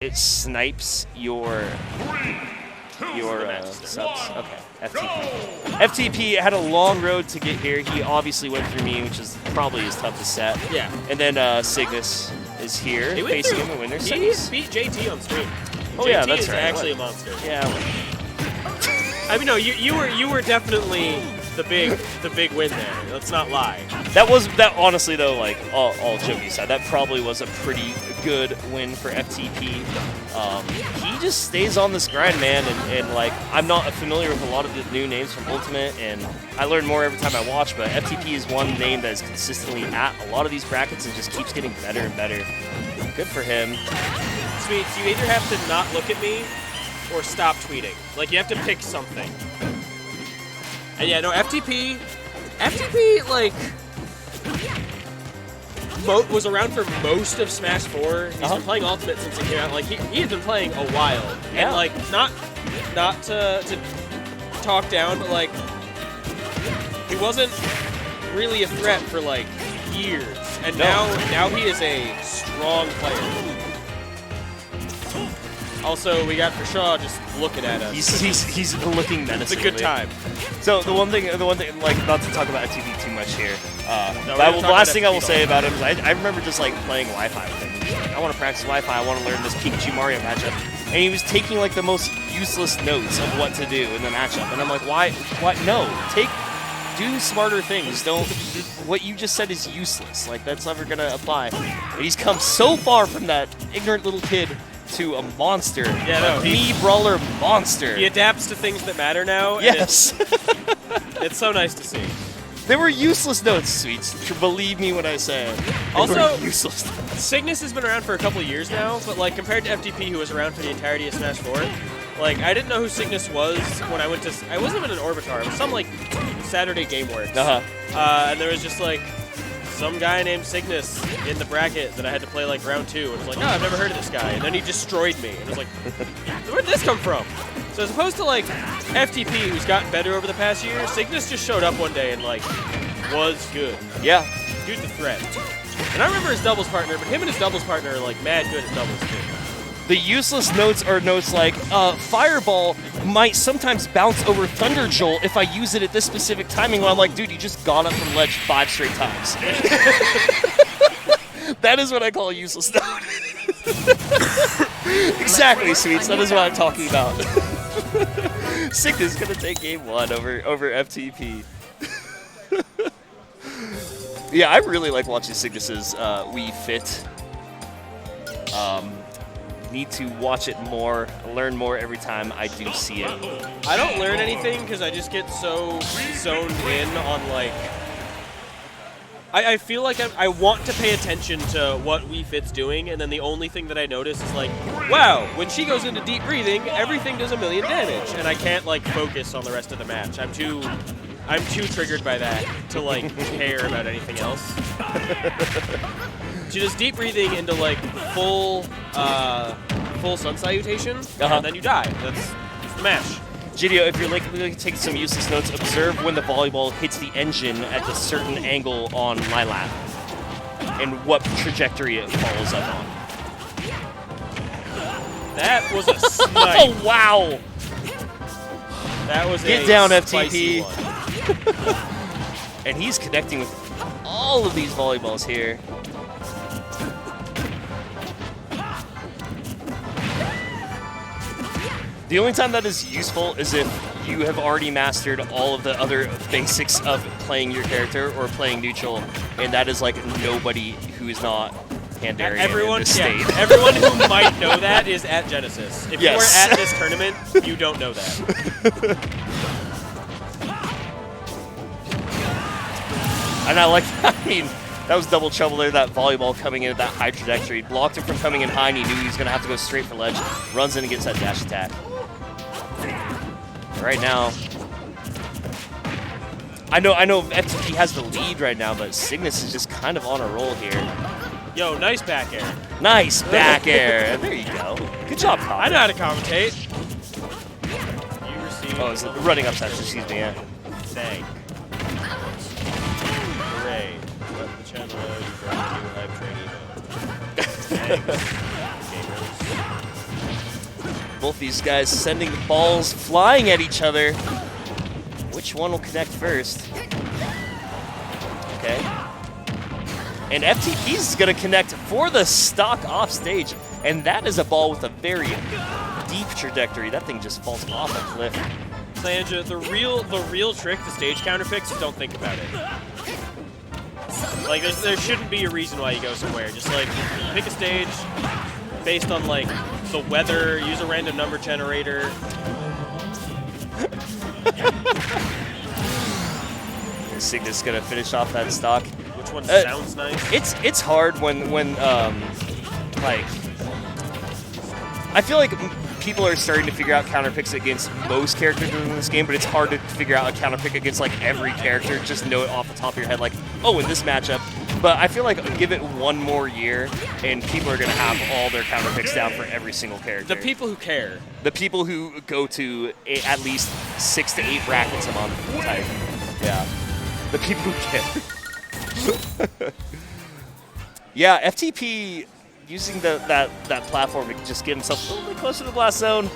it snipes your subs. Okay, FTP. FTP had a long road to get here. He obviously went through me, which is probably his toughest set. Yeah. And then Signas is here facing him and win their He beat JT on stream. Oh JT yeah, that's is right. actually a monster. Yeah. I mean, no, you were definitely the big win there. Let's not lie. That honestly though, like all joking aside, that probably was a pretty good win for FTP. He just stays on this grind, man, and like I'm not familiar with a lot of the new names from Ultimate, and I learn more every time I watch. But FTP is one name that is consistently at a lot of these brackets and just keeps getting better and better. Good for him. Sweets, you either have to not look at me or stop tweeting. Like you have to pick something. And yeah, no, FTP, like, was around for most of Smash 4. He's been playing Ultimate since it came out. Like, he had been playing a while. Yeah. And, like, not to talk down, but, like, he wasn't really a threat for, like, years. And now he is a strong player. Also, we got Kershaw just looking at us. He's looking menacingly. It's a good time. So the one thing, like, not to talk about FTP too much here. The last thing I will say about him is I remember just like playing Wi-Fi with him. He was like, I want to practice Wi-Fi. I want to learn this Pikachu Mario matchup, and he was taking like the most useless notes of what to do in the matchup. And I'm like, why? No, do smarter things. Don't. What you just said is useless. Like that's never gonna apply. And he's come so far from that ignorant little kid to a monster. Yeah, no, me Brawler monster. He adapts to things that matter now. Yes. It's so nice to see. They were useless notes, Sweets. Believe me when I say it. Also, useless notes. Cygnus has been around for a couple of years now, but like compared to FTP, who was around for the entirety of Smash 4, like I didn't know who Cygnus was when I went to. I wasn't even an Orbitar. It was some like Saturday GameWorks. And there was just like some guy named Signas in the bracket that I had to play like round 2, and it was like, oh, I've never heard of this guy, and then he destroyed me, and I was like, where'd this come from? So as opposed to like FTP, who's gotten better over the past year, Signas just showed up one day and like was good. Yeah. Dude's a threat. And I remember his doubles partner, but him and his doubles partner are like mad good at doubles too. The useless notes are notes like, Fireball might sometimes bounce over Thunder Jolt if I use it at this specific timing. When I'm like, dude, you just got up from ledge 5 straight times. That is what I call a useless note. Exactly, Sweets. That is what I'm talking about. Sick is going to take game 1 over FTP. Yeah, I really like watching Cygnus's Wii Fit. Need to watch it more, learn more every time I do see it. I don't learn anything because I just get so zoned in on like. I feel like I want to pay attention to what Wii Fit's doing, and then the only thing that I notice is like, wow, when she goes into deep breathing, everything does 1,000,000 damage, and I can't like focus on the rest of the match. I'm too triggered by that to like care about anything else. She does deep breathing into like full sun salutation, and then you die. That's the mash. Gidio, if you're likely to take some useless notes, observe when the volleyball hits the engine at a certain angle on Lilat, and what trajectory it follows up on. That was a snipe. Oh, wow! That was Get a down, spicy FTP. One. And he's connecting with all of these volleyballs here. The only time that is useful is if you have already mastered all of the other basics of playing your character or playing neutral, and that is like nobody who is not Pandarian in this state. Everyone who might know that is at Genesis. If you are at this tournament, you don't know that. And I like that. I mean, that was double trouble there, that volleyball coming in at that high trajectory. Blocked it from coming in high, and he knew he was going to have to go straight for ledge. Runs in and gets that dash attack. Right now, I know FTP has the lead right now, but Signas is just kind of on a roll here. Yo, nice back air. Nice back air. There you go. Good job, Tom. I know how to commentate. You receive. Oh, it's running upside, excuse me, yeah. Dang. Hooray. Let the channel know you brought a new live training. Thanks, gamers. Both these guys sending balls flying at each other. Which one will connect first? Okay. And FTP's going to connect for the stock off stage. And that is a ball with a very deep trajectory. That thing just falls off a cliff. Sanja, the real trick to stage counter picks is don't think about it. Like, there shouldn't be a reason why you go somewhere. Just, like, pick a stage based on, like, the weather, use a random number generator. Signas gonna finish off that stock. Which one sounds nice? It's hard when like, I feel like people are starting to figure out counter picks against most characters in this game, but it's hard to figure out a counter pick against like every character. Just know it off the top of your head, like, oh, in this matchup. But I feel like give it one more year, and people are gonna have all their counter picks down for every single character. The people who care. The people who go to at least 6 to 8 brackets a month type. Yeah. The people who care. Yeah, FTP using that platform to just get himself a little bit closer to the blast zone,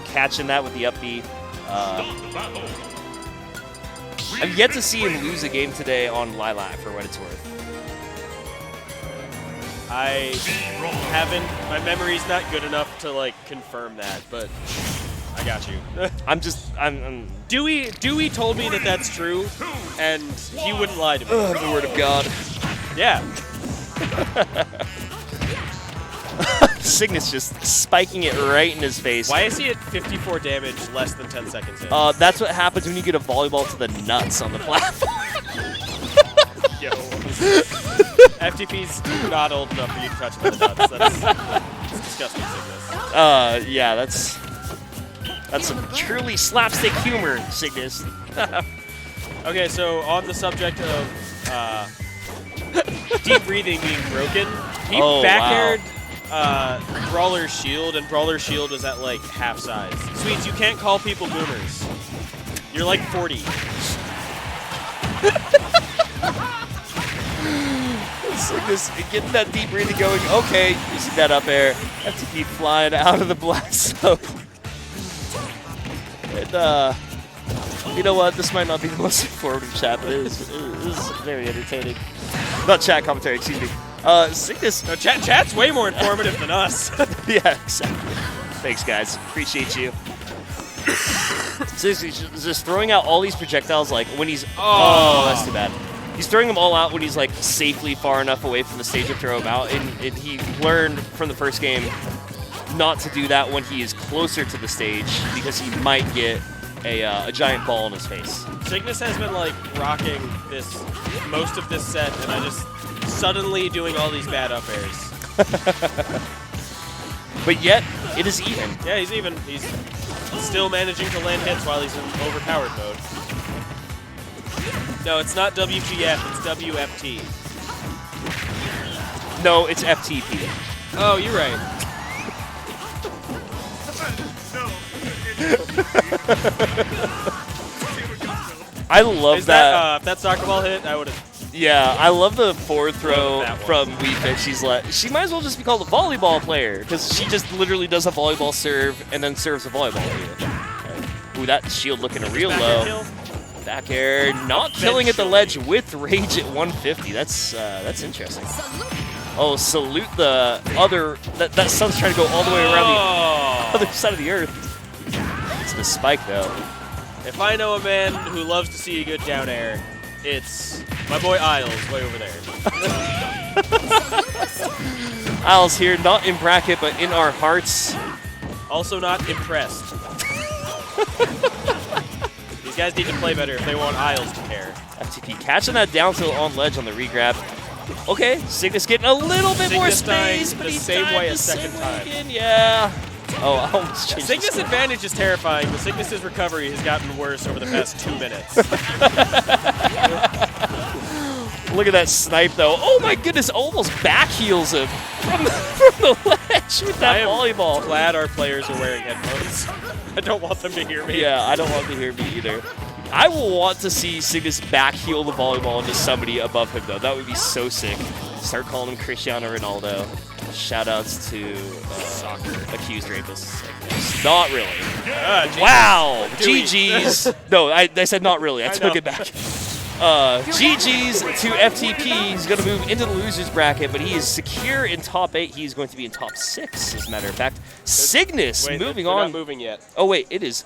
catching that with the up B. I've yet to see him lose a game today on Lilac for what it's worth. I haven't. My memory's not good enough to like confirm that, but I got you. I'm Dewey told me that that's true, and he wouldn't lie to me. The word of God. Yeah. Signas just spiking it right in his face. Why is he at 54 damage less than 10 seconds in? That's what happens when you get a volleyball to the nuts on the platform. Yo. FTP's not old enough for you to touch the nuts. That's disgusting, Signas. Yeah, that's some truly slapstick humor, Signas. Okay, so on the subject of deep breathing being broken, he back-aired Brawler's shield, and Brawler's shield was at like half size. Sweets, you can't call people boomers. You're like 40. Signas getting that deep breathing going. Okay, using that up air. FTP flying out of the blast zone. And, you know what? This might not be the most informative chat, but it is very entertaining. Not chat commentary, excuse me. Signas. No, chat's way more informative than us. Yeah, exactly. Thanks, guys. Appreciate you. So he's just throwing out all these projectiles, like when he's. Oh, that's too bad. He's throwing them all out when he's like safely far enough away from the stage to throw them out, and he learned from the first game not to do that when he is closer to the stage because he might get a giant ball in his face. Signas has been like rocking most of this set, and I just suddenly doing all these bad up airs. But yet, it is even. Yeah, he's even. He's still managing to land hits while he's in overpowered mode. No, it's not WGF, it's WFT. No, it's FTP. Oh, you're right. I love that. If that soccer ball hit, I would have. Yeah, I love the forward throw from Weefit. She might as well just be called a volleyball player because she just literally does a volleyball serve and then serves a volleyball at you. Ooh, that shield looking real low. Back air, not killing at the ledge with rage at 150. That's interesting. Oh, salute the other. That sun's trying to go all the way around the other side of the earth. It's the spike though. If I know a man who loves to see a good down air, it's my boy Isles way over there. Isles here, not in bracket, but in our hearts. Also not impressed. These guys need to play better if they want Isles to care. FTP catching that down tilt on ledge on the regrab. Okay, Signas getting a little bit more space, but he's the same way a second time. Again. Yeah. Oh, I almost changed. Signas' advantage is terrifying, but Signas' recovery has gotten worse over the past 2 minutes. Look at that snipe, though. Oh my goodness, almost back heels him from the ledge with that volleyball. I'm glad our players are wearing headphones. I don't want them to hear me. Yeah, I don't want them to hear me either. I will want to see Signas back heel the volleyball into somebody above him, though. That would be so sick. Start calling him Cristiano Ronaldo. Shoutouts to accused rapists. Not really. Jesus. Wow. GG's. No, I said not really. I took it back. GG's to FTP. He's going to move into the loser's bracket, but he is secure in top 8. He's going to be in top 6, as a matter of fact. Signas moving on. Not moving yet. Oh, wait. It is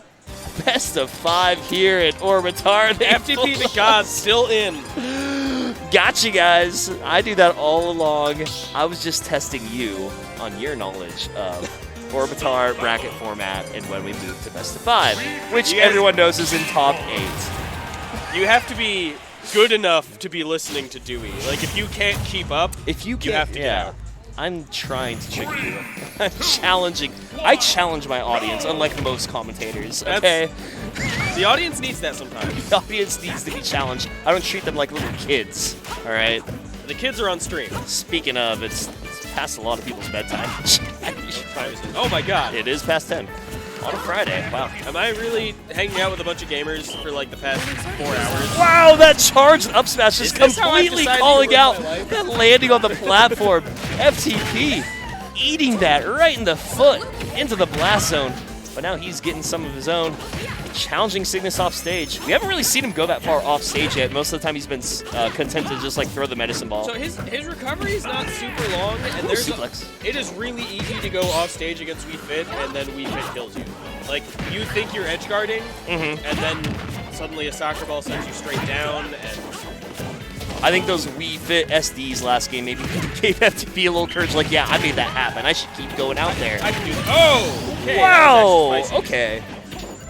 best of 5 here at Orbitar. FTP the Gods still in. Gotcha, guys. I do that all along. I was just testing you on your knowledge of Orbitar bracket format and when we move to best of 5, which everyone knows is in top 8. You have to be good enough to be listening to Dewey. Like, if you can't keep up, you have to get out. I'm trying to trick you. I'm challenging. I challenge my audience, unlike most commentators, okay? The audience needs that sometimes. The audience needs to be challenged. I don't treat them like little kids, all right? The kids are on stream. Speaking of, it's past a lot of people's bedtime. Oh my god. It is past 10 on a Friday. Wow. Am I really hanging out with a bunch of gamers for like the past 4 hours? Wow, that charged up smash is completely calling out that landing on the platform. FTP eating that right in the foot into the blast zone. But now he's getting some of his own. Challenging Signas off stage. We haven't really seen him go that far off stage yet. Most of the time he's been content to just like throw the medicine ball. So his recovery is not super long, and it is really easy to go off stage against Wii Fit, and then Wii Fit kills you. Like, you think you're edge guarding, and then suddenly a soccer ball sends you straight down, and I think those Wii Fit SDs last game maybe gave FTP a little courage, like, yeah, I made that happen. I should keep going out there. I can do that. Oh! Okay, wow! Okay.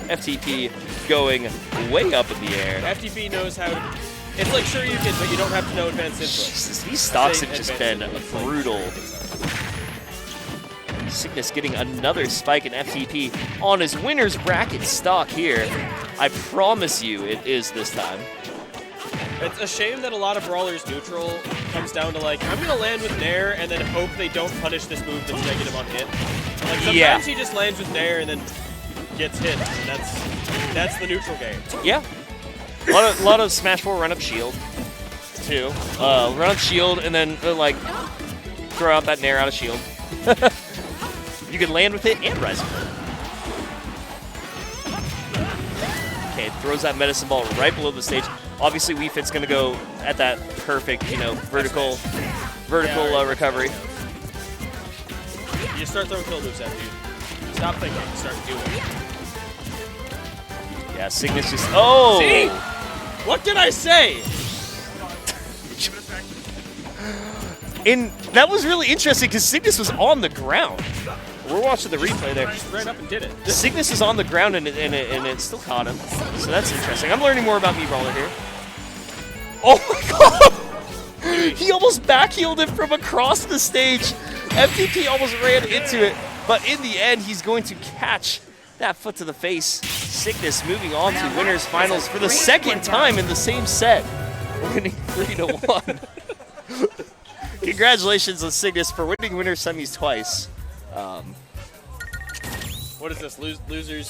FTP going way up in the air. FTP knows how to... It's like sure you can, but you don't have to know advanced input. Jesus, these stocks have just been brutal. Signas getting another spike in FTP on his winner's bracket stock here. I promise you it is this time. It's a shame that a lot of Brawlers neutral comes down to like, I'm going to land with Nair and then hope they don't punish this move that's negative on hit. Like sometimes he just lands with Nair and then gets hit. And that's the neutral game. Yeah. A lot of Smash 4 run up shield, too. Run up shield and then like throw out that Nair out of shield. You can land with it and rise with it. Okay, throws that medicine ball right below the stage. Obviously, Wii Fit's gonna go at that perfect, vertical recovery. You just start throwing kill moves at you. Stop thinking, start doing. Yeah, Signas just. Oh! See? What did I say? And that was really interesting because Signas was on the ground. We're watching the replay there. Just ran up and did it. Signas is on the ground and it still caught him. So that's interesting. I'm learning more about me Brawler here. Oh my god! He almost backheeled him from across the stage. FTP almost ran into it. But in the end, he's going to catch that foot to the face. Signas moving on to winners finals for the second time in the same set. Winning 3-1. Congratulations on Signas for winning winners semis twice. What is this? Losers